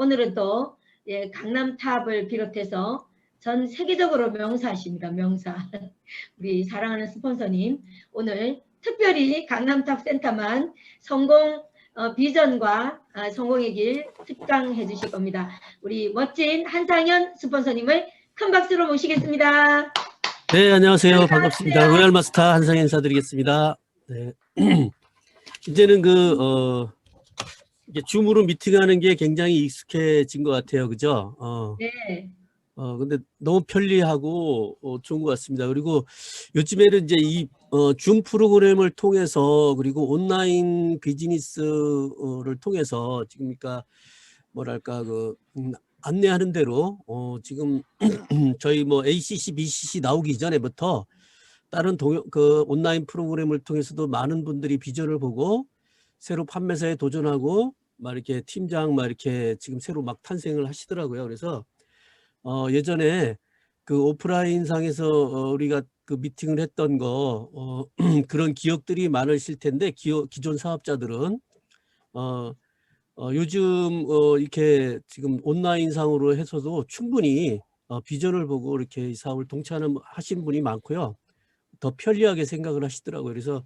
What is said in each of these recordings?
오늘은 또 강남탑을 비롯해서 전 세계적으로 명사십니다. 명사. 우리 사랑하는 스폰서님, 오늘 특별히 강남탑 센터만 성공 비전과 성공의 길 특강해 주실 겁니다. 우리 멋진 한상현 스폰서님을 큰 박수로 모시겠습니다. 네, 안녕하세요. 반갑습니다. 로얄 마스터 한상현 인사드리겠습니다. 네. 이제는 이게 줌으로 미팅하는 게 굉장히 익숙해진 것 같아요. 그죠? 네. 근데 너무 편리하고 좋은 것 같습니다. 그리고 요즘에는 이제 이 줌 프로그램을 통해서, 그리고 온라인 비즈니스를 통해서 지금 그러니까 뭐랄까 안내하는 대로 지금 저희 뭐 ACC, BCC 나오기 전에부터 다른 온라인 프로그램을 통해서도 많은 분들이 비전을 보고 새로 판매사에 도전하고 막 이렇게 팀장 막 이렇게 지금 새로 막 탄생을 하시더라고요. 그래서 예전에 그 오프라인상에서 우리가 그 미팅을 했던 거 그런 기억들이 많으실 텐데, 기존 사업자들은 요즘 이렇게 지금 온라인상으로 해서도 충분히 비전을 보고 이렇게 이 사업을 동참하시는 분이 많고요. 더 편리하게 생각을 하시더라고요. 그래서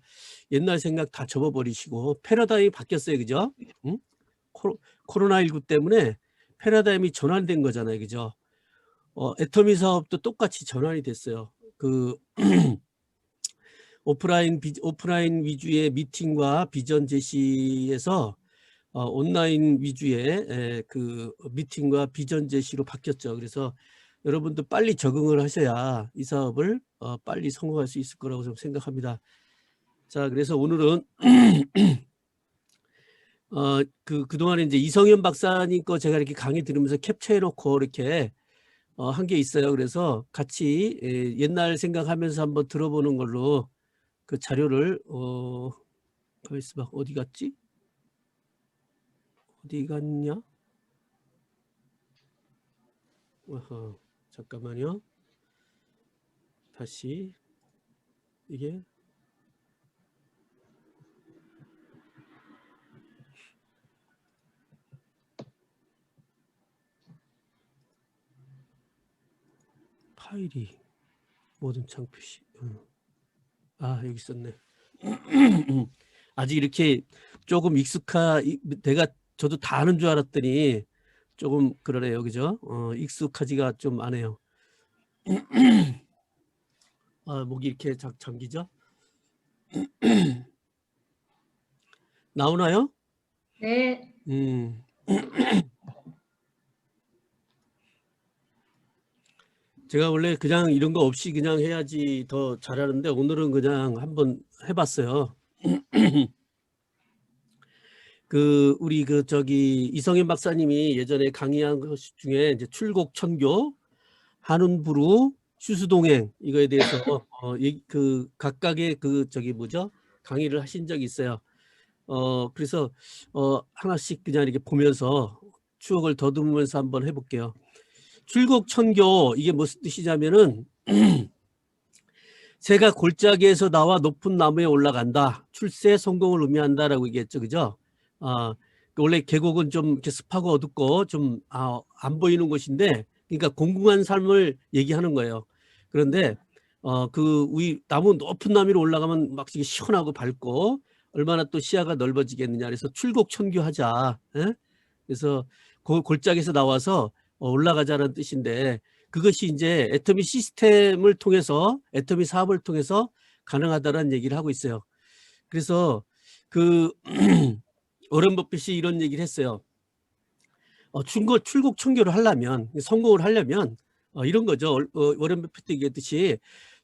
옛날 생각 다 접어버리시고 패러다임이 바뀌었어요. 그죠? 응? 코로나19 때문에 패러다임이 전환된 거잖아요. 그죠? 애터미 사업도 똑같이 전환이 됐어요. 오프라인 위주의 미팅과 비전 제시에서 온라인 위주의 그 미팅과 비전 제시로 바뀌었죠. 그래서 여러분도 빨리 적응을 하셔야 이 사업을 빨리 성공할 수 있을 거라고 좀 생각합니다. 자, 그래서 오늘은 그동안에 이제 이성현 박사님 거 제가 이렇게 강의 들으면서 캡처해놓고 이렇게 한 게 있어요. 그래서 같이 옛날 생각하면서 한번 들어보는 걸로 그 자료를 가만있어 봐. 어디 갔지? 어디 갔냐? 잠깐만요. 다시 이게 파일이 모든 창 표시. 여기 있었네. 아직 이렇게 조금 저도 다 아는 줄 알았더니 조금 그러네요. 그죠? 익숙하지가 좀 않아요. 목이 이렇게 잠기죠? 나오나요? 네. 제가 원래 그냥 이런 거 없이 그냥 해야지 더 잘하는데 오늘은 그냥 한번 해봤어요. 우리 이성현 박사님이 예전에 강의한 것 중에 이제 출곡천교, 한운부루, 휴수동행 이거에 대해서 각각의 강의를 하신 적이 있어요. 그래서 하나씩 그냥 이렇게 보면서 추억을 더듬으면서 한번 해볼게요. 출곡천교, 이게 무슨 뜻이냐면은 새가 골짜기에서 나와 높은 나무에 올라간다. 출세 성공을 의미한다라고 얘기했죠. 그죠? 원래 계곡은 좀 이렇게 습하고 어둡고 좀 안 보이는 곳인데, 그러니까 공공한 삶을 얘기하는 거예요. 그런데 나무 높은 나무 위로 올라가면 막 시원하고 밝고 얼마나 또 시야가 넓어지겠느냐. 그래서 출곡천교하자. 에? 그래서 골짜기에서 나와서 올라가자는 뜻인데, 그것이 이제 애터미 시스템을 통해서, 애터미 사업을 통해서 가능하다는 얘기를 하고 있어요. 그래서 워런 버핏이 이런 얘기를 했어요. 출국 청교를 하려면, 성공을 하려면 이런 거죠. 워런 버핏도 얘기했듯이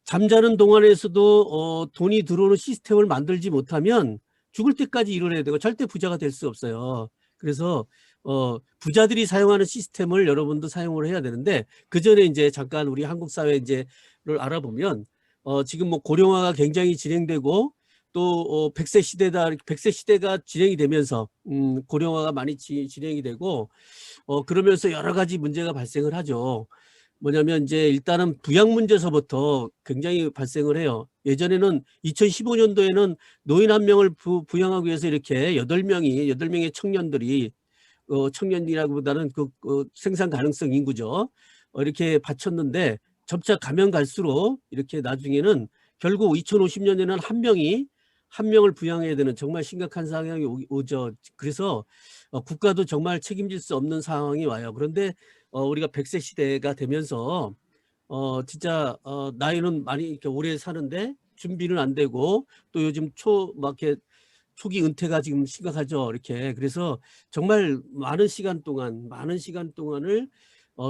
잠자는 동안에서도 돈이 들어오는 시스템을 만들지 못하면 죽을 때까지 일을 되고 절대 부자가 될 수 없어요. 그래서 부자들이 사용하는 시스템을 여러분도 사용을 해야 되는데, 그 전에 이제 잠깐 우리 한국 사회를 알아보면 지금 뭐 고령화가 굉장히 진행되고 또 100세 시대가 진행이 되면서 고령화가 많이 진행이 되고 그러면서 여러 가지 문제가 발생을 하죠. 뭐냐면 이제 일단은 부양 문제서부터 굉장히 발생을 해요. 예전에는 2015년도에는 노인 한 명을 부양하기 위해서 이렇게 8명의 청년들이 청년이라기보다는 생산 가능성 인구죠. 이렇게 받쳤는데 점차 가면 갈수록 이렇게 나중에는 결국 2050년에는 한 명을 부양해야 되는 정말 심각한 상황이 오죠. 그래서 국가도 정말 책임질 수 없는 상황이 와요. 그런데 우리가 100세 시대가 되면서 진짜 나이는 많이 이렇게 오래 사는데 준비는 안 되고 또 요즘 막 이렇게 초기 은퇴가 지금 심각하죠. 이렇게. 그래서 정말 많은 시간 동안을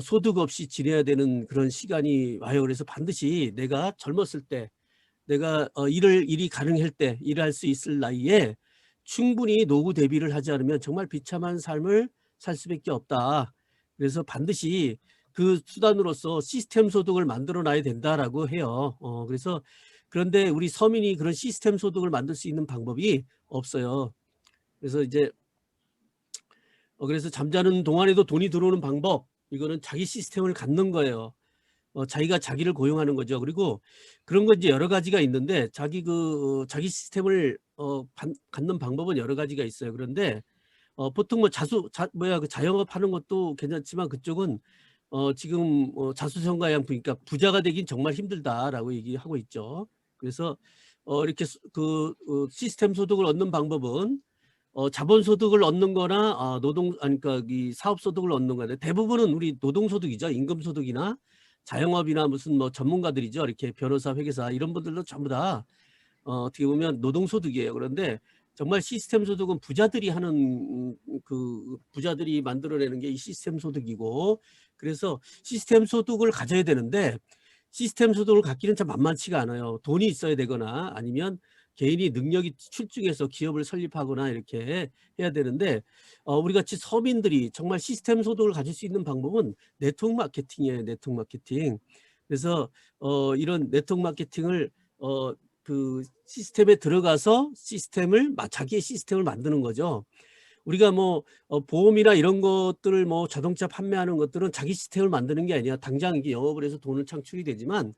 소득 없이 지내야 되는 그런 시간이 와요. 그래서 반드시 내가 젊었을 때 내가 일이 가능할 때 일할 수 있을 나이에 충분히 노후 대비를 하지 않으면 정말 비참한 삶을 살 수밖에 없다. 그래서 반드시 그 수단으로서 시스템 소득을 만들어 놔야 된다라고 해요. 그래서 그런데 우리 서민이 그런 시스템 소득을 만들 수 있는 방법이 없어요. 그래서 이제 그래서 잠자는 동안에도 돈이 들어오는 방법, 이거는 자기 시스템을 갖는 거예요. 자기가 자기를 고용하는 거죠. 그리고 그런 건 이제 여러 가지가 있는데 자기 시스템을 갖는 방법은 여러 가지가 있어요. 그런데 보통 뭐 그 자영업 하는 것도 괜찮지만 그쪽은 지금 자수성가양 그러니까 부자가 되긴 정말 힘들다라고 얘기하고 있죠. 그래서 이렇게 시스템 소득을 얻는 방법은 자본소득을 얻는 거나 그러니까 이 사업소득을 얻는 거나 대부분은 우리 노동소득이죠. 임금소득이나 자영업이나 무슨 뭐 전문가들이죠. 이렇게 변호사, 회계사 이런 분들도 전부 다 어떻게 보면 노동소득이에요. 그런데 정말 시스템 소득은 부자들이 하는 부자들이 만들어내는 게 이 시스템 소득이고, 그래서 시스템 소득을 가져야 되는데 시스템 소득을 갖기는 참 만만치가 않아요. 돈이 있어야 되거나 아니면 개인이 능력이 출중해서 기업을 설립하거나 이렇게 해야 되는데 우리 같이 서민들이 정말 시스템 소득을 가질 수 있는 방법은 네트워크 마케팅이에요. 네트워크 마케팅. 그래서 이런 네트워크 마케팅을 그 시스템에 들어가서 자기의 시스템을 만드는 거죠. 우리가 뭐 보험이나 이런 것들을 뭐 자동차 판매하는 것들은 자기 시스템을 만드는 게 아니야. 당장 이게 영업을 해서 돈을 창출이 되지만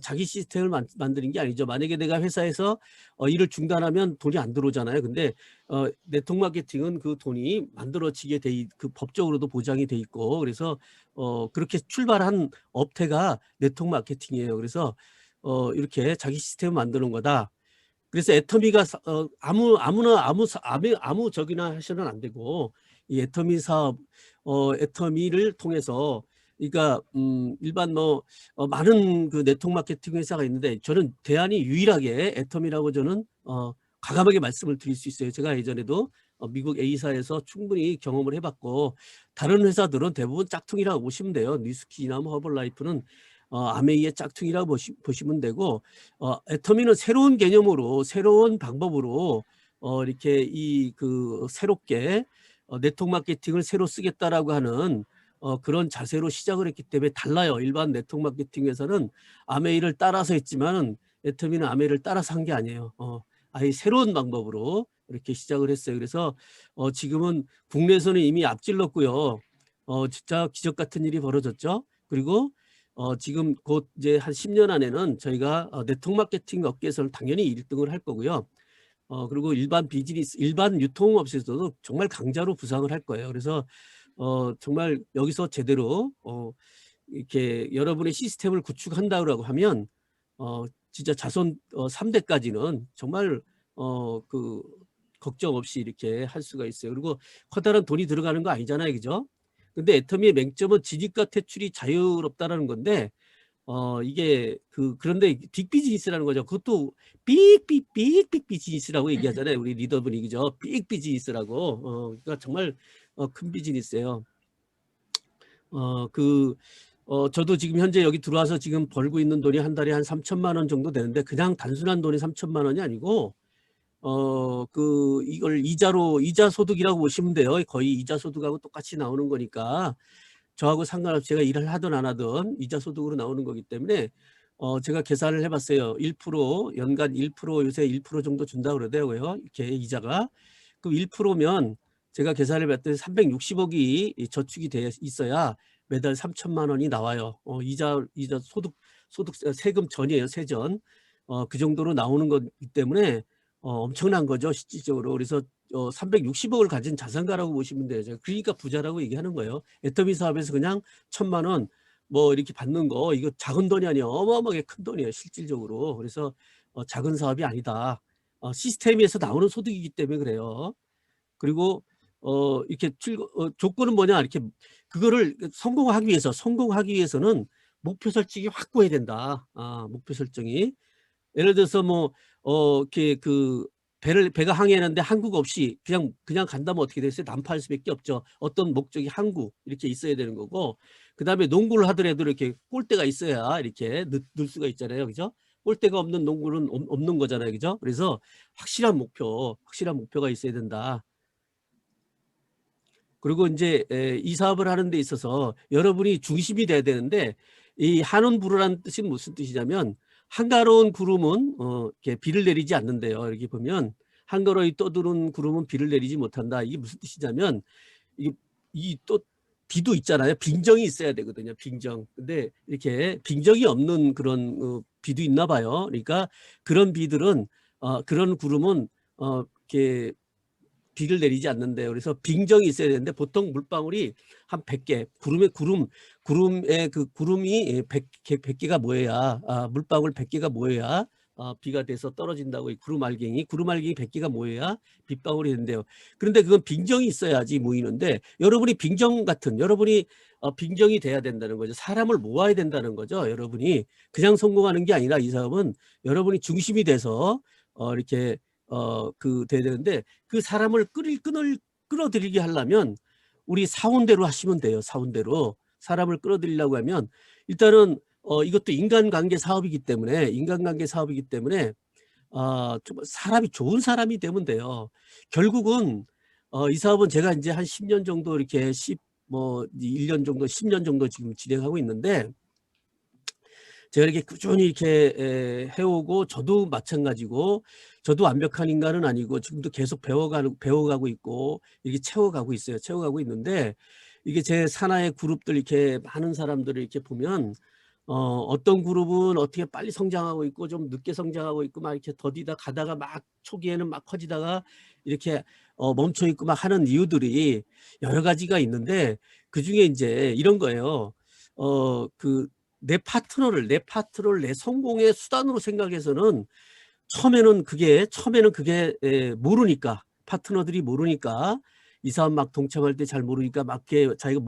자기 시스템을 만드는 게 아니죠. 만약에 내가 회사에서 일을 중단하면 돈이 안 들어오잖아요. 근데 네트워크 마케팅은 그 돈이 만들어지게 그 법적으로도 보장이 돼 있고, 그래서 그렇게 출발한 업태가 네트워크 마케팅이에요. 그래서 이렇게 자기 시스템을 만드는 거다. 그래서 애터미가 아무 적이나 하셔는 안 되고, 이 애터미 사업 애터미를 통해서 그러니까 일반 많은 그 네트워크 마케팅 회사가 있는데 저는 대안이 유일하게 애터미라고 저는 과감하게 말씀을 드릴 수 있어요. 제가 예전에도 미국 A사에서 충분히 경험을 해봤고, 다른 회사들은 대부분 짝퉁이라고 보시면 돼요. 뉴스키나 허벌라이프는 아메이의 짝퉁이라고 보시면 되고, 애터미는 새로운 개념으로 새로운 방법으로 이렇게 새롭게 네트워크 마케팅을 새로 쓰겠다라고 하는 그런 자세로 시작을 했기 때문에 달라요. 일반 네트워크 마케팅 회사는 아메이를 따라서 했지만 애터미는 아메이를 따라서 한 게 아니에요. 아예 새로운 방법으로 이렇게 시작을 했어요. 그래서 지금은 국내에서는 이미 앞질렀고요. 진짜 기적 같은 일이 벌어졌죠. 그리고 지금 곧 이제 한 10년 안에는 저희가 네트워크 마케팅 업계에서는 당연히 1등을 할 거고요. 그리고 일반 유통업체에서도 정말 강자로 부상을 할 거예요. 그래서 정말 여기서 제대로 이렇게 여러분의 시스템을 구축한다고 하면 진짜 자손 3대까지는 정말 걱정 없이 이렇게 할 수가 있어요. 그리고 커다란 돈이 들어가는 거 아니잖아요, 그죠? 근데 애터미의 맹점은 진입과 퇴출이 자유롭다라는 건데 이게 그런데 빅 비즈니스라는 거죠. 그것도 빅 비즈니스라고 얘기하잖아요. 우리 리더분이, 그죠? 빅 비즈니스라고. 그러니까 정말 큰 비즈니스예요. 저도 지금 현재 여기 들어와서 지금 벌고 있는 돈이 한 달에 한 3천만 원 정도 되는데 그냥 단순한 돈이 3천만 원이 아니고 이걸 이자 소득이라고 보시면 돼요. 거의 이자 소득하고 똑같이 나오는 거니까 저하고 상관없이 제가 일을 하든 안 하든 이자 소득으로 나오는 거기 때문에 제가 계산을 해봤어요. 1% 연간 1% 요새 1% 정도 준다고 그러더라고요. 이렇게 이자가. 그럼 1%면 제가 계산을 해봤더니 360억이 저축이 돼 있어야 매달 3천만 원이 나와요. 이자 소득 세금 전이에요. 세전. 그 정도로 나오는 거기 때문에 엄청난 거죠. 실질적으로. 그래서 360억을 가진 자산가라고 보시면 돼요. 그러니까 부자라고 얘기하는 거예요. 애터미 사업에서 그냥 1,000만 원 뭐 이렇게 받는 거 이거 작은 돈이 아니에요. 어마어마하게 큰 돈이에요, 실질적으로. 그래서 작은 사업이 아니다. 시스템에서 나오는 소득이기 때문에 그래요. 그리고 이렇게 조건은 뭐냐, 이렇게 그거를 성공하기 위해서는 목표 설정이 확고해야 된다. 목표 설정이. 예를 들어서 뭐 이렇게 그 배가 항해하는데 항구가 없이 그냥 간다면 어떻게 되겠어요? 난파할 수밖에 없죠. 어떤 목적이 항구 이렇게 있어야 되는 거고, 그다음에 농구를 하더라도 이렇게 골대가 있어야 이렇게 넣을 수가 있잖아요, 그죠? 골대가 없는 농구는 없는 거잖아요, 그죠? 그래서 확실한 목표가 있어야 된다. 그리고 이제 이 사업을 하는 데 있어서 여러분이 중심이 돼야 되는데, 이 한운부르라는 뜻이 무슨 뜻이냐면, 한가로운 구름은 이렇게 비를 내리지 않는데요. 여기 보면 한가로이 떠드는 구름은 비를 내리지 못한다. 이게 무슨 뜻이냐면, 이 또 비도 있잖아요. 빙정이 있어야 되거든요. 빙정. 근데 이렇게 빙정이 없는 그런 비도 있나 봐요. 그러니까 그런 비들은 그런 구름은 이렇게 비를 내리지 않는데요. 그래서 빙정이 있어야 되는데 보통 물방울이 한 100개, 구름의 그 구름이 100개가 모여야, 물방울 100개가 모여야 비가 돼서 떨어진다고. 구름알갱이 100개가 모여야 빗방울이 된대요. 그런데 그건 빙정이 있어야지 모이는데, 여러분이 빙정이 돼야 된다는 거죠. 사람을 모아야 된다는 거죠. 여러분이 그냥 성공하는 게 아니라 이 사업은 여러분이 중심이 돼서 이렇게 돼야 되는데, 그 사람을 끌어들이게 하려면 우리 사원대로 하시면 돼요. 사원대로 사람을 끌어들이려고 하면 일단은 이것도 인간관계 사업이기 때문에 좀 사람이 좋은 사람이 되면 돼요. 결국은 이 사업은 제가 이제 한 10년 정도 이렇게 1년 정도 10년 정도 지금 진행하고 있는데, 제가 이렇게 꾸준히 이렇게 해오고, 저도 마찬가지고, 저도 완벽한 인간은 아니고 지금도 계속 배워가고 있고 이렇게 채워가고 있는데, 이게 제 산하의 그룹들 이렇게 많은 사람들을 이렇게 보면 어떤 그룹은 어떻게 빨리 성장하고 있고 좀 늦게 성장하고 있고 막 이렇게 더디다 가다가 막 초기에는 막 커지다가 이렇게 멈춰 있고 막 하는 이유들이 여러 가지가 있는데, 그중에 이제 이런 거예요. 내 파트너를 내 성공의 수단으로 생각해서는 처음에는 그게 모르니까, 파트너들이 모르니까, 이 사람 막 동참할 때 잘 모르니까 막 자기가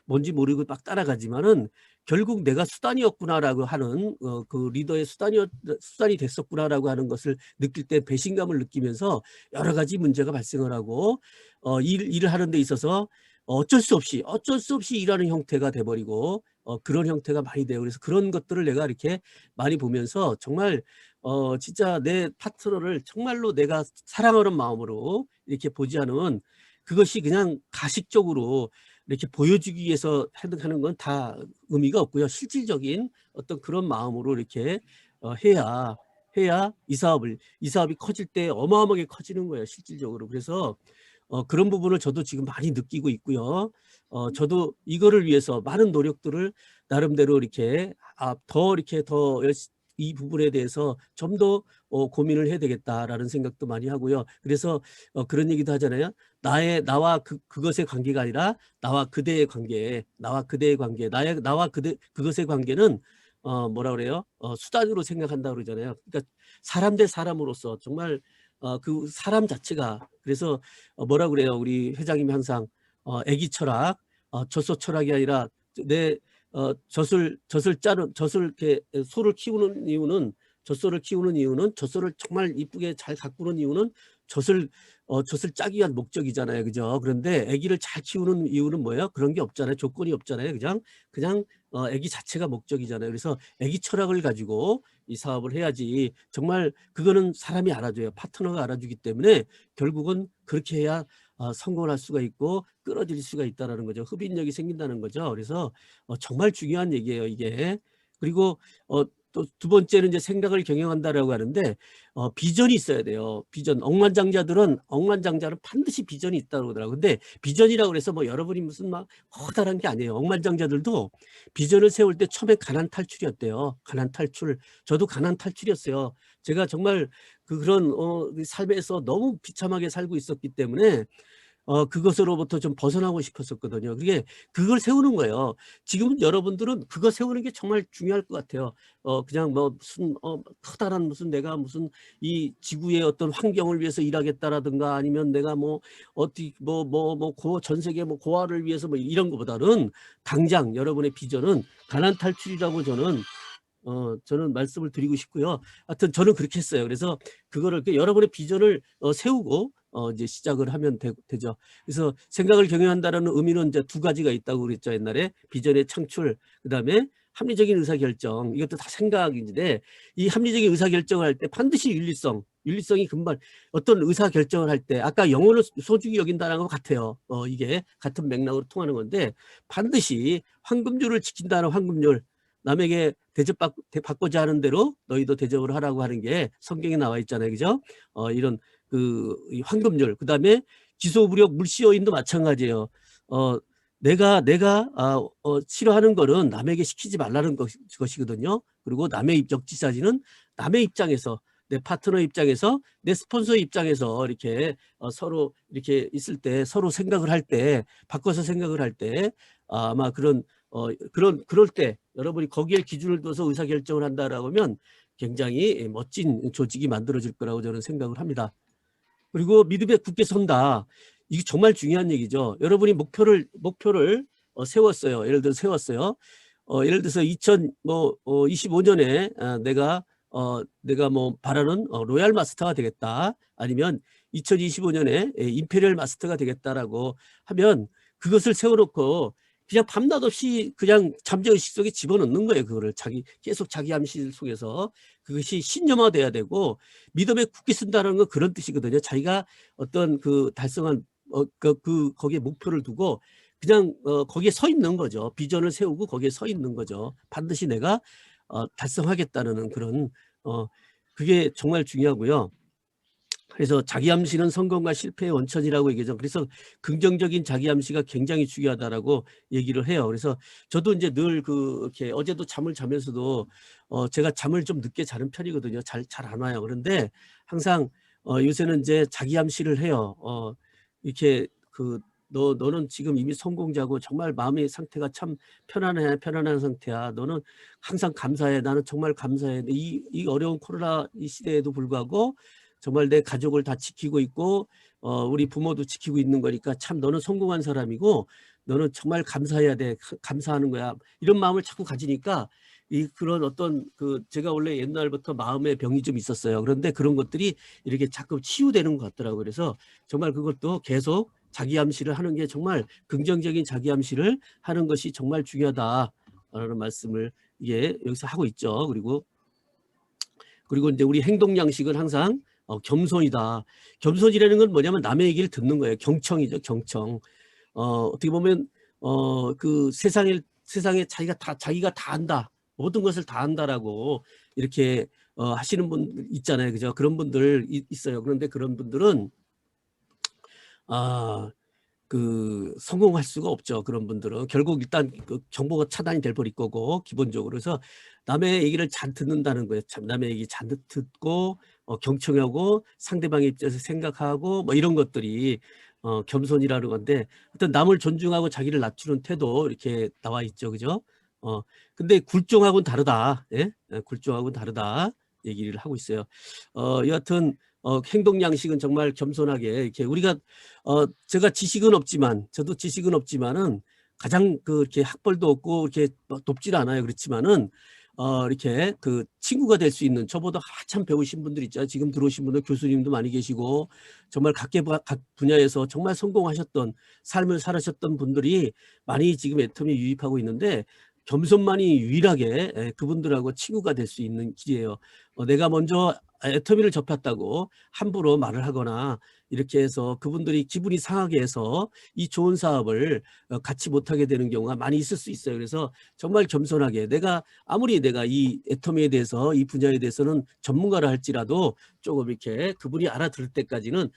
뭔지 모르고 막 따라가지만은, 결국 내가 수단이었구나라고 하는 그 리더의 수단이 됐었구나라고 하는 것을 느낄 때 배신감을 느끼면서 여러 가지 문제가 발생을 하고, 일을 하는 데 있어서 어쩔 수 없이 일하는 형태가 돼버리고 그런 형태가 많이 돼요. 그래서 그런 것들을 내가 이렇게 많이 보면서 정말 진짜 내 파트너를 정말로 내가 사랑하는 마음으로 이렇게 보지 않으면, 그것이 그냥 가식적으로 이렇게 보여주기 위해서 하는 건 다 의미가 없고요. 실질적인 어떤 그런 마음으로 이렇게 해야 이 사업이 커질 때 어마어마하게 커지는 거예요, 실질적으로. 그래서 그런 부분을 저도 지금 많이 느끼고 있고요. 저도 이거를 위해서 많은 노력들을 나름대로 이렇게 이 부분에 대해서 좀 더 고민을 해야 되겠다라는 생각도 많이 하고요. 그래서 그런 얘기도 하잖아요. 나와 그것의 관계가 아니라 나와 그대의 관계, 그것의 관계는 뭐라 그래요? 수단으로 생각한다 그러잖아요. 그러니까 사람 대 사람으로서 정말 그 사람 자체가, 그래서 뭐라 그래요? 우리 회장님이 항상 애기 철학, 젖소 철학이 아니라 내 젖소를 이렇게 소를 키우는 이유는, 젖소를 정말 이쁘게 잘 가꾸는 이유는 젖을 짜기 위한 목적이잖아요, 그죠? 그런데 아기를 잘 키우는 이유는 뭐예요? 그런 게 없잖아요. 조건이 없잖아요. 그냥 아기 자체가 목적이잖아요. 그래서 아기 철학을 가지고 이 사업을 해야지. 정말 그거는 사람이 알아줘요. 파트너가 알아주기 때문에 결국은 그렇게 해야 성공을 할 수가 있고 끌어들일 수가 있다는 거죠. 흡인력이 생긴다는 거죠. 그래서 정말 중요한 얘기예요, 이게. 그리고 또 두 번째는 이제 생각을 경영한다라고 하는데, 비전이 있어야 돼요. 비전. 억만장자는 반드시 비전이 있다고 그러더라고요. 근데 비전이라고 해서 뭐 여러분이 무슨 막 커다란 게 아니에요. 억만장자들도 비전을 세울 때 처음에 가난 탈출이었대요. 가난 탈출. 저도 가난 탈출이었어요. 제가 정말 그런 삶에서 너무 비참하게 살고 있었기 때문에 그것으로부터 좀 벗어나고 싶었었거든요. 그게 그걸 세우는 거예요. 지금 여러분들은 그거 세우는 게 정말 중요할 것 같아요. 그냥 뭐 무슨 커다란 무슨 내가 무슨 이 지구의 어떤 환경을 위해서 일하겠다라든가 아니면 내가 뭐 어디 전 세계 뭐 고아를 위해서 뭐 이런 것보다는 당장 여러분의 비전은 가난 탈출이라고 저는 말씀을 드리고 싶고요. 하여튼 저는 그렇게 했어요. 그래서 그거를 여러분의 비전을 세우고 이제 시작을 하면 되죠. 그래서 생각을 경영한다라는 의미는 이제 두 가지가 있다고 그랬죠. 옛날에 비전의 창출, 그다음에 합리적인 의사결정. 이것도 다 생각인데 이 합리적인 의사결정을 할 때 반드시 윤리성이 금방 어떤 의사결정을 할 때 아까 영혼을 소중히 여긴다는 것 같아요. 이게 같은 맥락으로 통하는 건데 반드시 황금률을 지킨다는 황금률. 남에게 대접받고자 하는 대로 너희도 대접을 하라고 하는 게 성경에 나와 있잖아요. 그죠? 이런 이 황금률, 그다음에 기소부력 물시여인도 마찬가지예요. 내가 싫어하는 거는 남에게 시키지 말라는 것이거든요. 그리고 남의 역지사지는 남의 입장에서, 내 파트너 입장에서, 내 스폰서 입장에서 이렇게 서로 이렇게 있을 때 서로 생각을 할 때 바꿔서 생각을 할 때 아마 그럴 때 여러분이 거기에 기준을 둬서 의사결정을 한다라고 하면 굉장히 멋진 조직이 만들어질 거라고 저는 생각을 합니다. 그리고 믿음에 굳게 선다. 이게 정말 중요한 얘기죠. 여러분이 목표를 세웠어요. 예를 들어 세웠어요. 예를 들어서 2025년에 내가 뭐 바라는 로얄 마스터가 되겠다. 아니면 2025년에 임페리얼 마스터가 되겠다라고 하면 그것을 세워놓고 그냥 밤낮 없이 그냥 잠재의식 속에 집어넣는 거예요. 그거를 계속 자기 암시 속에서 그것이 신념화돼야 되고 믿음에 굳게 쓴다는 건 그런 뜻이거든요. 자기가 어떤 달성한 거기에 목표를 두고 그냥 거기에 서 있는 거죠. 비전을 세우고 거기에 서 있는 거죠. 반드시 내가 달성하겠다는 그런 그게 정말 중요하고요. 그래서 자기암시는 성공과 실패의 원천이라고 얘기하죠. 그래서 긍정적인 자기암시가 굉장히 중요하다라고 얘기를 해요. 그래서 저도 이제 늘 이렇게 어제도 잠을 자면서도 제가 잠을 좀 늦게 자는 편이거든요. 잘 안 와요. 그런데 항상 요새는 이제 자기암시를 해요. 이렇게 너는 지금 이미 성공자고 정말 마음의 상태가 참 편안한 상태야. 너는 항상 감사해. 나는 정말 감사해. 이 어려운 코로나 이 시대에도 불구하고 정말 내 가족을 다 지키고 있고 우리 부모도 지키고 있는 거니까 참 너는 성공한 사람이고 너는 정말 감사해야 돼. 감사하는 거야. 이런 마음을 자꾸 가지니까 그런 어떤 제가 원래 옛날부터 마음의 병이 좀 있었어요. 그런데 그런 것들이 이렇게 자꾸 치유되는 것 같더라고요. 그래서 정말 그것도 계속 자기 암시를 하는 게 정말 긍정적인 자기 암시를 하는 것이 정말 중요하다라는 말씀을 여기서 하고 있죠. 그리고 이제 우리 행동 양식은 항상 겸손이다. 겸손이라는 건 뭐냐면 남의 얘기를 듣는 거예요. 경청이죠. 경청. 어떻게 보면 세상에 자기가 다 안다. 모든 것을 다 안다라고 이렇게 하시는 분 있잖아요. 그죠? 그런 분들 있어요. 그런데 그런 분들은 성공할 수가 없죠. 그런 분들은 결국 일단 정보가 차단이 될 거고 기본적으로. 그래서 남의 얘기를 잘 듣는다는 거예요. 참 남의 얘기 잘 듣고 경청하고 상대방의 입장에서 생각하고 뭐 이런 것들이 겸손이라는 건데 어떤 남을 존중하고 자기를 낮추는 태도 이렇게 나와 있죠. 그죠? 근데 굴종하고는 다르다. 예? 굴종하고는 다르다. 얘기를 하고 있어요. 여하튼 행동 양식은 정말 겸손하게 이렇게 우리가 제가 저도 지식은 없지만은 가장 이렇게 학벌도 없고 이렇게 높질 않아요. 그렇지만은 이렇게 친구가 될 수 있는 저보다 한참 배우신 분들 있죠. 지금 들어오신 분들 교수님도 많이 계시고 정말 각 분야에서 정말 성공하셨던 삶을 살아셨던 분들이 많이 지금 애터미에 유입하고 있는데 겸손만이 유일하게 그분들하고 친구가 될 수 있는 길이에요. 내가 먼저 애터미를 접했다고 함부로 말을 하거나 이렇게 해서 그분들이 기분이 상하게 해서 이 좋은 사업을 같이 못하게 되는 경우가 많이 있을 수 있어요. 그래서 정말 겸손하게 아무리 내가 이 애터미에 대해서 이 분야에 대해서는 전문가라 할지라도 조금 이렇게 그분이 알아들을 때까지는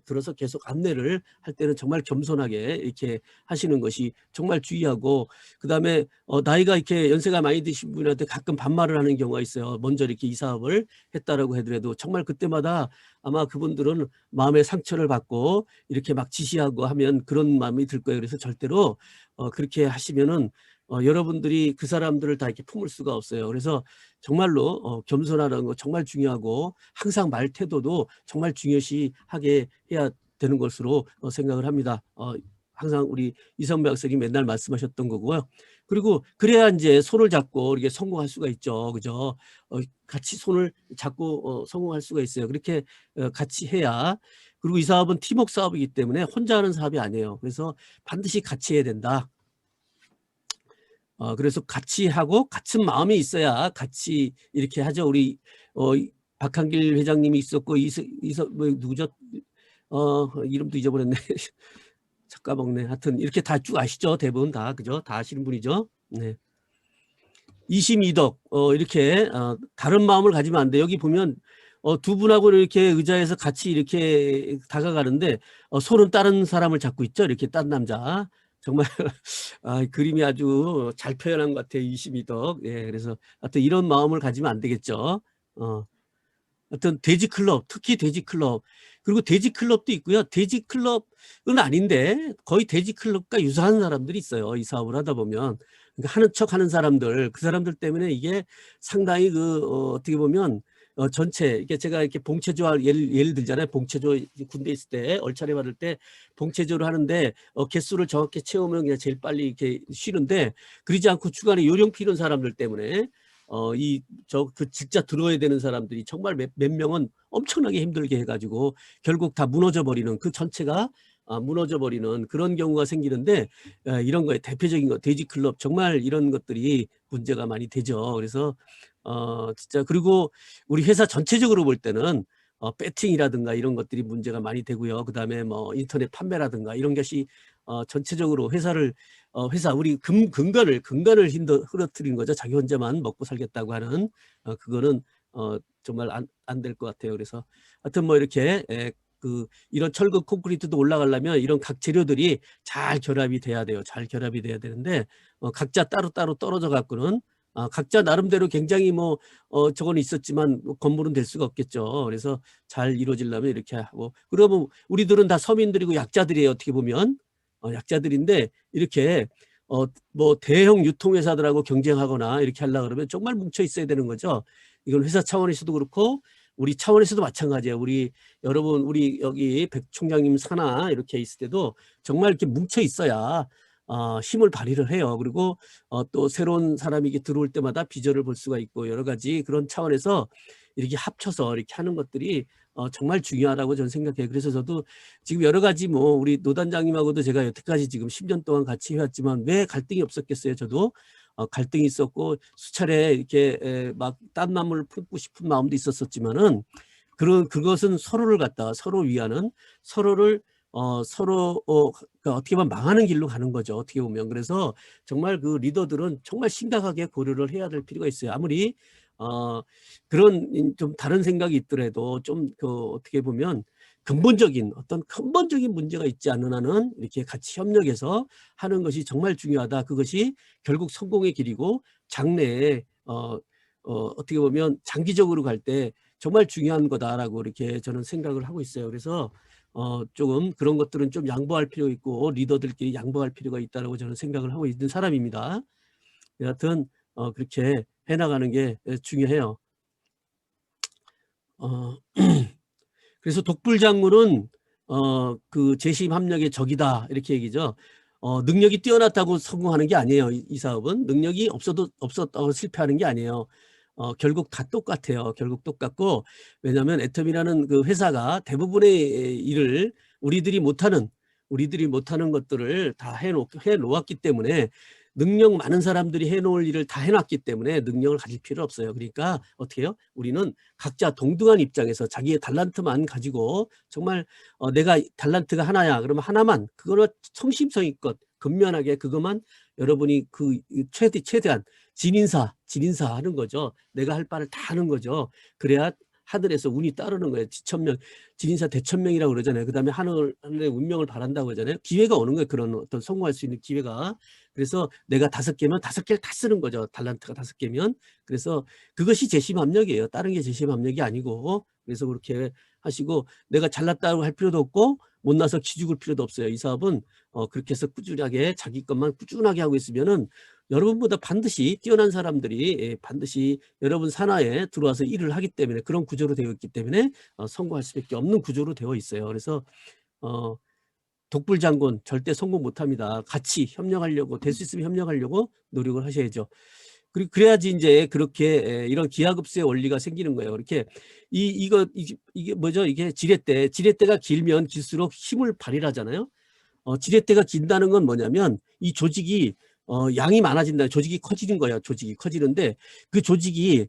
들어서 계속 안내를 할 때는 정말 겸손하게 이렇게 하시는 것이 정말 주의하고, 그다음에 나이가 이렇게 연세가 많이 드신 분한테 가끔 반말을 하는 경우가 있어요. 먼저 이렇게 이 사업을 했다라고 하더라도 정말 그때마다 아마 그분들은 마음의 상처를 받고 이렇게 막 지시하고 하면 그런 마음이 들 거예요. 그래서 절대로 그렇게 하시면은 여러분들이 그 사람들을 다 이렇게 품을 수가 없어요. 그래서 정말로 겸손하다는 거 정말 중요하고, 항상 말 태도도 정말 중요시하게 해야 되는 것으로 생각을 합니다. 항상 우리 이성배 학생이 맨날 말씀하셨던 거고요. 그리고 그래야 이제 손을 잡고 이렇게 성공할 수가 있죠. 그죠? 같이 손을 잡고 성공할 수가 있어요. 그렇게 같이 해야. 그리고 이 사업은 팀워크 사업이기 때문에 혼자 하는 사업이 아니에요. 그래서 반드시 같이 해야 된다. 그래서 같이 하고 같은 마음이 있어야 같이 이렇게 하죠. 우리 박한길 회장님이 있었고, 뭐 누구죠? 이름도 잊어버렸네. 까먹네. 하여튼 이렇게 다 쭉 아시죠? 대부분 다, 그죠? 다 아시는 분이죠. 네. 이심이덕, 이렇게 다른 마음을 가지면 안 돼. 여기 보면 두 분하고 이렇게 의자에서 같이 이렇게 다가가는데 손은 다른 사람을 잡고 있죠. 이렇게 딴 남자. 정말 그림이 아주 잘 표현한 것 같아요. 이심이덕. 예, 그래서 하여튼 이런 마음을 가지면 안 되겠죠. 하여튼 돼지클럽, 특히 돼지클럽. 그리고 돼지클럽도 있고요. 돼지클럽은 아닌데 거의 돼지클럽과 유사한 사람들이 있어요. 이 사업을 하다 보면. 그러니까 하는 척 하는 사람들, 그 사람들 때문에 이게 상당히 어떻게 보면 전체, 이게 제가 이렇게 봉체조 예를 들잖아요. 봉체조 군대 있을 때 얼차례 받을 때 봉체조를 하는데 개수를 정확히 채우면 그냥 제일 빨리 이렇게 쉬는데, 그러지 않고 주간에 요령 피는 사람들 때문에 진짜 들어야 되는 사람들이 정말 몇 명은 엄청나게 힘들게 해가지고 결국 다 무너져 버리는, 그 전체가 무너져 버리는 그런 경우가 생기는데, 이런 거에 대표적인 거 돼지클럽, 정말 이런 것들이 문제가 많이 되죠. 그래서 진짜, 그리고 우리 회사 전체적으로 볼 때는 배팅이라든가 이런 것들이 문제가 많이 되고요. 그다음에 뭐 인터넷 판매라든가 이런 것이 전체적으로 회사 우리 근간을 흐려뜨린 거죠. 자기 혼자만 먹고 살겠다고 하는 그거는 정말 안 될 것 같아요. 그래서 하여튼 뭐 이렇게 이런 철근 콘크리트도 올라가려면 이런 각 재료들이 잘 결합이 돼야 돼요. 잘 결합이 돼야 되는데 각자 따로따로 떨어져 갖고는 각자 나름대로 굉장히 뭐 저건 있었지만 건물은 될 수가 없겠죠. 그래서 잘 이루어지려면 이렇게 하고, 그러면 우리들은 다 서민들이고 약자들이에요. 어떻게 보면 약자들인데 이렇게 뭐 대형 유통회사들하고 경쟁하거나 이렇게 하려고 그러면 정말 뭉쳐 있어야 되는 거죠. 이건 회사 차원에서도 그렇고 우리 차원에서도 마찬가지예요. 여러분 우리 여기 백 총장님 산하 이렇게 있을 때도 정말 이렇게 뭉쳐 있어야 힘을 발휘를 해요. 그리고 또 새로운 사람이 이렇게 들어올 때마다 비전을 볼 수가 있고, 여러 가지 그런 차원에서 이렇게 합쳐서 이렇게 하는 것들이 정말 중요하다고 저는 생각해요. 그래서 저도 지금 여러 가지 뭐 우리 노단장님하고도 제가 여태까지 지금 10년 동안 같이 해왔지만 왜 갈등이 없었겠어요. 저도 갈등이 있었고 수차례 이렇게 막 딴 마음을 품고 싶은 마음도 있었지만은 그것은 서로를 갖다가 서로 위하는, 서로를 그러니까 어떻게 보면 망하는 길로 가는 거죠. 어떻게 보면. 그래서 정말 그 리더들은 정말 심각하게 고려를 해야 될 필요가 있어요. 아무리 그런 좀 다른 생각이 있더라도 좀 어떻게 보면 어떤 근본적인 문제가 있지 않는 한은 이렇게 같이 협력해서 하는 것이 정말 중요하다. 그것이 결국 성공의 길이고 장래에 어떻게 보면 장기적으로 갈 때 정말 중요한 거다라고 이렇게 저는 생각을 하고 있어요. 그래서 조금 그런 것들은 좀 양보할 필요 있고 리더들끼리 양보할 필요가 있다고 저는 생각을 하고 있는 사람입니다. 여하튼 그렇게 해나가는 게 중요해요. 그래서 독불장군은 그 재심 합력의 적이다 이렇게 얘기죠. 능력이 뛰어났다고 성공하는 게 아니에요. 이 사업은 능력이 없었다고 실패하는 게 아니에요. 결국 다 똑같아요. 결국 똑같고, 왜냐하면 애텀이라는 그 회사가 대부분의 일을 우리들이 못하는 것들을 다 해놓았기 때문에, 능력 많은 사람들이 해놓을 일을 다 해놨기 때문에 능력을 가질 필요 없어요. 그러니까 어떻게 해요? 우리는 각자 동등한 입장에서 자기의 달란트만 가지고, 정말 내가 달란트가 하나야 그러면 하나만, 그거는 성심성의껏 근면하게 그것만 여러분이 최대한 진인사 하는 거죠. 내가 할 바를 다 하는 거죠. 그래야 하늘에서 운이 따르는 거예요. 지천명, 지린사 대천명이라고 그러잖아요. 그 다음에 하늘의 운명을 바란다고 하잖아요. 기회가 오는 거예요. 그런 어떤 성공할 수 있는 기회가. 그래서 내가 5개면 5개를 다 쓰는 거죠. 달란트가 5개면. 그래서 그것이 재심합력이에요. 다른 게 재심합력이 아니고. 그래서 그렇게 하시고, 내가 잘났다고 할 필요도 없고 못나서 기죽을 필요도 없어요. 이 사업은 그렇게 해서 꾸준하게 자기 것만 꾸준하게 하고 있으면은 여러분보다 반드시 뛰어난 사람들이 반드시 여러분 산하에 들어와서 일을 하기 때문에, 그런 구조로 되어 있기 때문에 성공할 수밖에 없는 구조로 되어 있어요. 그래서 독불장군 절대 성공 못합니다. 같이 협력하려고, 될 수 있으면 협력하려고 노력을 하셔야죠. 그리고 그래야지 이제 그렇게 이런 기하급수의 원리가 생기는 거예요. 이렇게 이게 뭐죠? 이게 지렛대가 길면 길수록 힘을 발휘하잖아요. 지렛대가 긴다는 건 뭐냐면 이 조직이 양이 많아진다. 조직이 커지는 거예요. 조직이 커지는데 그 조직이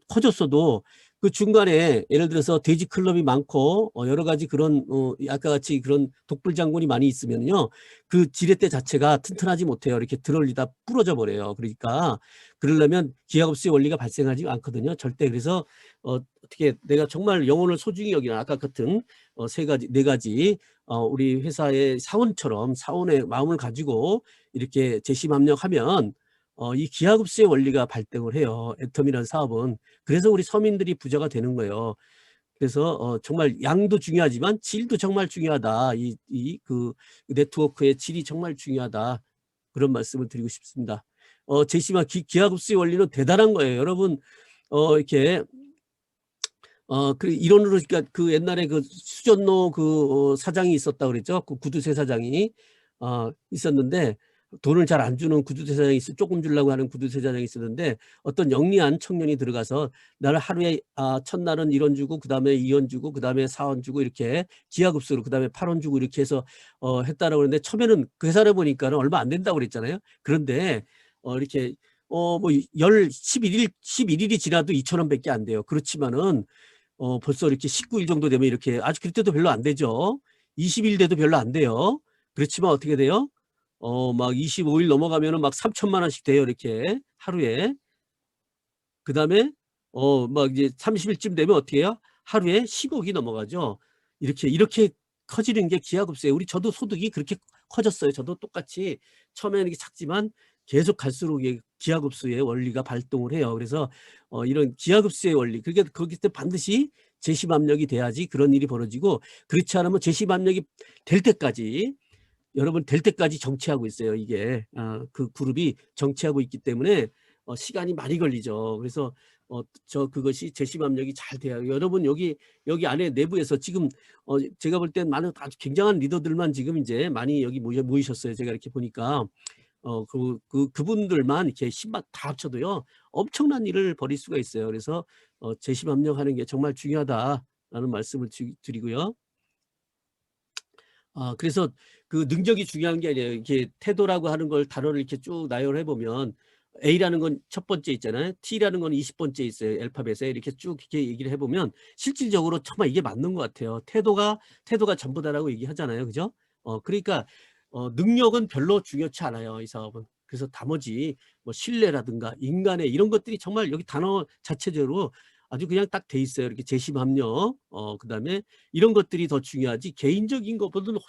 커졌어도 그 중간에 예를 들어서 돼지 클럽이 많고 여러 가지 그런 아까 같이 그런 독불장군이 많이 있으면요, 그 지렛대 자체가 튼튼하지 못해요. 이렇게 들어올리다 부러져 버려요. 그러니까 그러려면 기하급수의 원리가 발생하지 않거든요. 절대. 그래서 어떻게 내가 정말 영혼을 소중히 여기는 아까 같은 네 가지 우리 회사의 사원처럼 사원의 마음을 가지고 이렇게 재심합력하면 이 기하급수의 원리가 발동을 해요. 애텀이라는 사업은. 그래서 우리 서민들이 부자가 되는 거예요. 그래서 정말 양도 중요하지만 질도 정말 중요하다. 그 네트워크의 질이 정말 중요하다. 그런 말씀을 드리고 싶습니다. 기하급수의 원리는 대단한 거예요. 여러분 이렇게 그 이론으로, 그러니까 그 옛날에 그 수전노 사장이 있었다 그랬죠. 그 구두쇠 사장이 있었는데, 돈을 잘 안 주는 구두쇠 사장이 조금 주려고 하는 구두쇠 사장이 있었는데, 어떤 영리한 청년이 들어가서 나를 하루에 첫날은 1원 주고 그 다음에 2원 주고 그 다음에 4원 주고 이렇게 기하급수로 그 다음에 8원 주고 이렇게 해서 했다라고 그러는데, 처음에는 계산해 보니까는 얼마 안 된다고 그랬잖아요. 그런데 이렇게 뭐 11일이 지나도 2,000원밖에 안 돼요. 그렇지만은 벌써 이렇게 19일 정도 되면 이렇게, 아직 그때도 별로 안 되죠. 20일 돼도 별로 안 돼요. 그렇지만 어떻게 돼요? 막 25일 넘어가면은 막 3천만 원씩 돼요. 이렇게 하루에. 그 다음에 막 이제 30일쯤 되면 어떻게 해요? 하루에 10억이 넘어가죠. 이렇게 커지는 게 기하급수예요. 저도 소득이 그렇게 커졌어요. 저도 똑같이 처음에는 이게 작지만 계속 갈수록 기하급수의 원리가 발동을 해요. 그래서 이런 기하급수의 원리, 그러니까 거기 때 반드시 재심압력이 돼야지 그런 일이 벌어지고, 그렇지 않으면 재심압력이 될 때까지, 여러분 될 때까지 정체하고 있어요. 이게 그 그룹이 정체하고 있기 때문에 시간이 많이 걸리죠. 그래서 그것이 재심압력이 잘 돼요. 여러분 여기 안에 내부에서 지금 제가 볼 땐 많은 아주 굉장한 리더들만 지금 이제 많이 여기 모이셨어요. 제가 이렇게 보니까 그분들만 이렇게 힘만 다 합쳐도요, 엄청난 일을 벌일 수가 있어요. 그래서 재심압력하는 게 정말 중요하다라는 말씀을 드리고요. 그래서 그 능력이 중요한 게 아니에요. 이렇게 태도라고 하는 걸 단어를 이렇게 쭉 나열해 보면, A라는 건 첫 번째 있잖아요. T라는 건 20번째 있어요. 알파벳에 이렇게 쭉 이렇게 얘기를 해보면 실질적으로 정말 이게 맞는 것 같아요. 태도가 전부다라고 얘기하잖아요. 그죠? 그러니까 능력은 별로 중요치 않아요. 이 사업은. 그래서 나머지 뭐 신뢰라든가 인간의 이런 것들이 정말 여기 단어 자체적으로 아주 그냥 딱 돼 있어요. 이렇게 재심합력, 그다음에 이런 것들이 더 중요하지, 개인적인 것보다는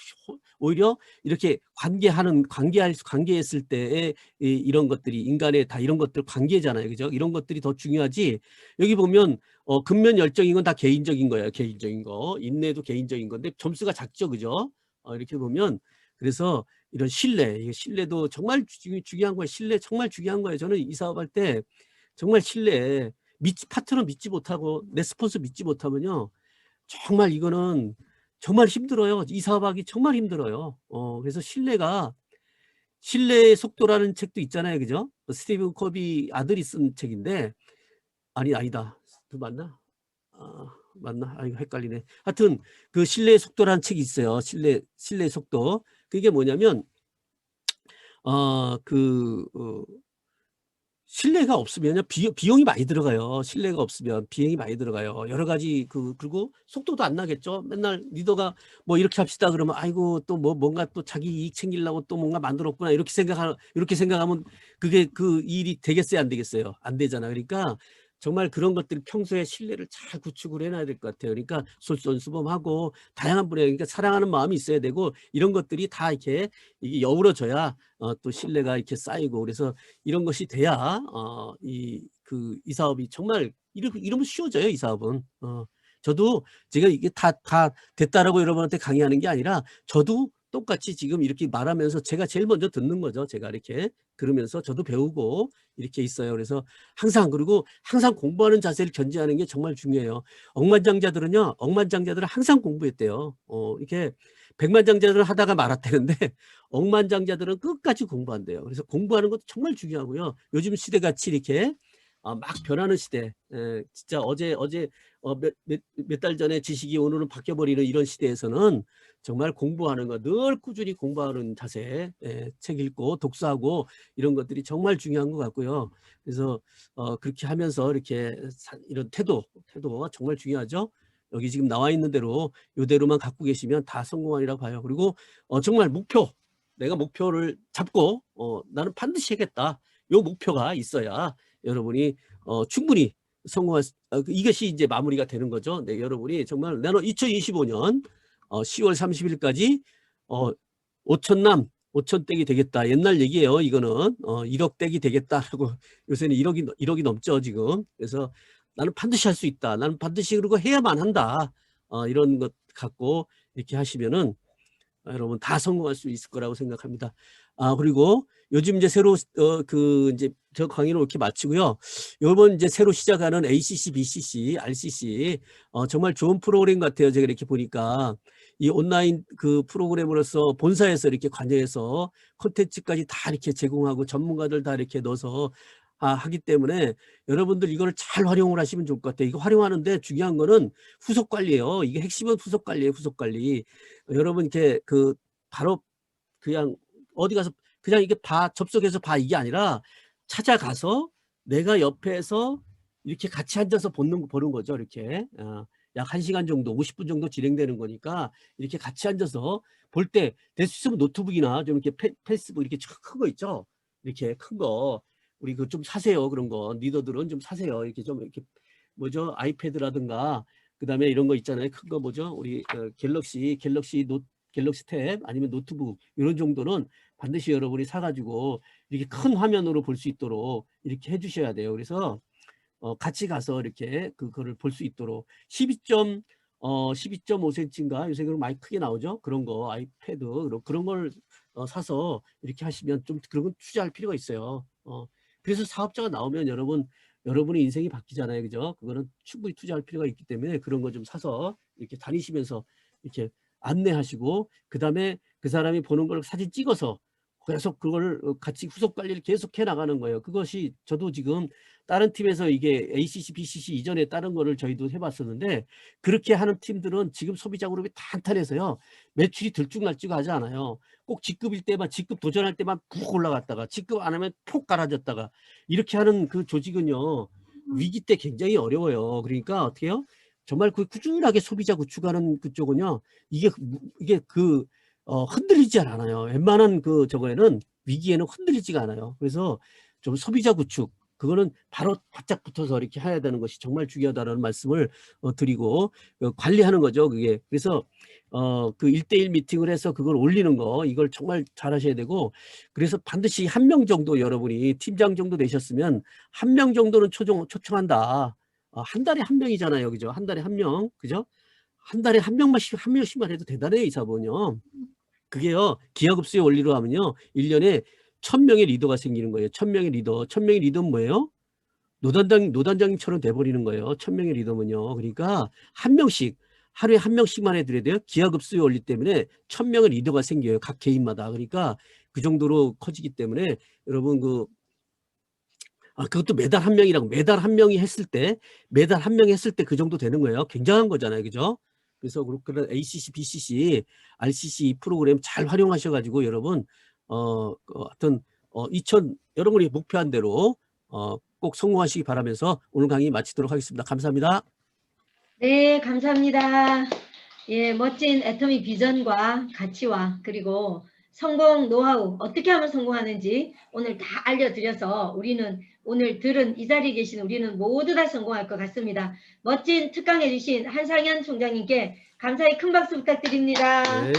오히려 이렇게 관계했을 때의 이런 것들이, 인간의 다 이런 것들 관계잖아요. 그죠? 이런 것들이 더 중요하지. 여기 보면 근면 열정인 건 다 개인적인 거예요. 개인적인 거. 인내도 개인적인 건데 점수가 작죠. 그죠? 이렇게 보면, 그래서 이런 이게 신뢰도 정말 중요한 거예요. 신뢰 정말 중요한 거예요. 저는 이 사업할 때 정말 파트너 믿지 못하고 내 스폰서 믿지 못하면요, 정말 이거는 정말 힘들어요. 이 사업하기 정말 힘들어요. 그래서 신뢰의 속도라는 책도 있잖아요. 그죠? 스티븐 코비 아들이 쓴 책인데, 아니다. 그 맞나? 맞나? 이거 헷갈리네. 하여튼 그 신뢰의 속도라는 책이 있어요. 신뢰의 속도. 그게 뭐냐면 신뢰가 없으면요, 비용이 많이 들어가요. 신뢰가 없으면 비용이 많이 들어가요. 여러 가지 그리고 속도도 안 나겠죠. 맨날 리더가 뭐 이렇게 합시다 그러면, 아이고 또 뭔가 또 자기 이익 챙기려고 또 뭔가 만들었구나 이렇게 생각하면 그게 그 일이 되겠어요, 안 되겠어요? 안 되잖아. 그러니까 정말 그런 것들이 평소에 신뢰를 잘 구축을 해놔야 될 것 같아요. 그러니까 솔선수범하고 다양한 분야, 그러니까 사랑하는 마음이 있어야 되고 이런 것들이 다 이렇게 이게 어우러져야 또 신뢰가 이렇게 쌓이고 그래서 이런 것이 돼야 이 사업이 정말 이러면 쉬워져요. 이 사업은. 저도 제가 이게 다 됐다라고 여러분한테 강의하는 게 아니라 저도 똑같이 지금 이렇게 말하면서 제가 제일 먼저 듣는 거죠. 제가 이렇게 들으면서 저도 배우고 이렇게 있어요. 그래서 그리고 항상 공부하는 자세를 견지하는 게 정말 중요해요. 억만장자들은 항상 공부했대요. 이렇게 백만장자들은 하다가 말았다는데 억만장자들은 끝까지 공부한대요. 그래서 공부하는 것도 정말 중요하고요. 요즘 시대같이 이렇게 막 변하는 시대, 진짜 어제 몇 달 전에 지식이 오늘은 바뀌어버리는 이런 시대에서는 정말 공부하는 거, 늘 꾸준히 공부하는 자세, 책 읽고 독서하고 이런 것들이 정말 중요한 것 같고요. 그래서 그렇게 하면서 이렇게 이런 태도가 정말 중요하죠. 여기 지금 나와 있는 대로 이대로만 갖고 계시면 다 성공하리라고 봐요. 그리고 정말 내가 목표를 잡고 나는 반드시 하겠다. 요 목표가 있어야 여러분이 충분히 이것이 이제 마무리가 되는 거죠. 네, 여러분이 정말 나는 2025년 10월 30일까지 5천 댁이 되겠다. 옛날 얘기예요. 이거는 1억 댁이 되겠다라고 요새는 1억이 넘죠 지금. 그래서 나는 반드시 할 수 있다. 나는 반드시 그러고 해야만 한다. 이런 것 갖고 이렇게 하시면은 여러분 다 성공할 수 있을 거라고 생각합니다. 그리고 요즘 이제 새로 이제 저 강의를 이렇게 마치고요. 이번 이제 새로 시작하는 ACC, BCC, RCC 정말 좋은 프로그램 같아요. 제가 이렇게 보니까 이 온라인 그 프로그램으로서 본사에서 이렇게 관여해서 콘텐츠까지 다 이렇게 제공하고 전문가들 다 이렇게 넣어서 하기 때문에 여러분들 이거를 잘 활용을 하시면 좋을 것 같아요. 이거 활용하는데 중요한 거는 후속 관리예요. 이게 핵심은 후속 관리예요. 후속 관리. 여러분 이렇게 바로 그냥 어디 가서 그냥 이게 접속해서 이게 아니라 찾아가서 내가 옆에서 이렇게 같이 앉아서 보는 거죠. 이렇게 약 1시간 정도 50분 정도 진행되는 거니까 이렇게 같이 앉아서 볼 때 될 수 있으면 노트북이나 좀 이렇게 페이스북 이렇게 큰 거 있죠. 이렇게 큰 거 우리 좀 사세요. 그런 거 리더들은 좀 사세요. 이렇게 좀 이렇게 뭐죠 아이패드라든가 그다음에 이런 거 있잖아요. 큰 거 뭐죠 우리 갤럭시 탭 아니면 노트북 이런 정도는 반드시 여러분이 사가지고 이렇게 큰 화면으로 볼 수 있도록 이렇게 해주셔야 돼요. 그래서 같이 가서 이렇게 그거를 볼 수 있도록 12.5cm인가 요새 그런 많이 크게 나오죠. 그런 거 아이패드 그런 걸 사서 이렇게 하시면 좀 그런 건 투자할 필요가 있어요. 그래서 사업자가 나오면 여러분의 인생이 바뀌잖아요. 그죠? 그거는 충분히 투자할 필요가 있기 때문에 그런 거 좀 사서 이렇게 다니시면서 이렇게 안내하시고 그다음에 그 사람이 보는 걸 사진 찍어서 계속 그걸 같이 후속 관리를 계속해 나가는 거예요. 그것이 저도 지금 다른 팀에서 이게 ACC, BCC 이전에 다른 거를 저희도 해봤었는데 그렇게 하는 팀들은 지금 소비자 그룹이 탄탄해서요. 매출이 들쭉날쭉하지 않아요. 꼭 직급일 때만 직급 도전할 때만 푹 올라갔다가 직급 안 하면 폭 깔아졌다가 이렇게 하는 그 조직은요. 위기 때 굉장히 어려워요. 그러니까 어떻게 해요? 정말 꾸준하게 소비자 구축하는 그쪽은요. 이게 흔들리지 않아요. 웬만한 저거에는 위기에는 흔들리지가 않아요. 그래서 좀 소비자 구축 그거는 바로 바짝 붙어서 이렇게 해야 되는 것이 정말 중요하다는 말씀을 드리고 관리하는 거죠. 그게 그래서 그 1대1 미팅을 해서 그걸 올리는 거 이걸 정말 잘 하셔야 되고 그래서 반드시 1명 정도 여러분이 팀장 정도 되셨으면 1명 정도는 초청한다. 한 달에 1명이잖아요. 그죠? 한 달에 1명. 그죠? 한 달에 한 명씩만 해도 대단해요. 이 사업은요. 그게요. 기하급수의 원리로 하면요. 1년에 1000명의 리더가 생기는 거예요. 1000명의 리더. 1000명의 리더는 뭐예요? 노단장님처럼 돼버리는 거예요. 1000명의 리더면요. 그러니까 한 명씩 하루에 한 명씩만 해드려야 돼요. 기하급수의 원리 때문에 1000명의 리더가 생겨요. 각 개인마다. 그러니까 그 정도로 커지기 때문에 여러분 그것도 매달 한 명이라고 매달 한 명이 했을 때 그 정도 되는 거예요. 굉장한 거잖아요. 그죠? 그래서 그런 ACC, BCC, RCC 프로그램 잘 활용하셔가지고 여러분 하여튼 여러분이 목표한 대로 꼭 성공하시기 바라면서 오늘 강의 마치도록 하겠습니다. 감사합니다. 네, 감사합니다. 예, 멋진 애터미 비전과 가치와 그리고 성공 노하우 어떻게 하면 성공하는지 오늘 다 알려드려서 우리는 오늘 들은 이 자리에 계신 우리는 모두 다 성공할 것 같습니다. 멋진 특강해 주신 한상현 총장님께 감사의 큰 박수 부탁드립니다. 네.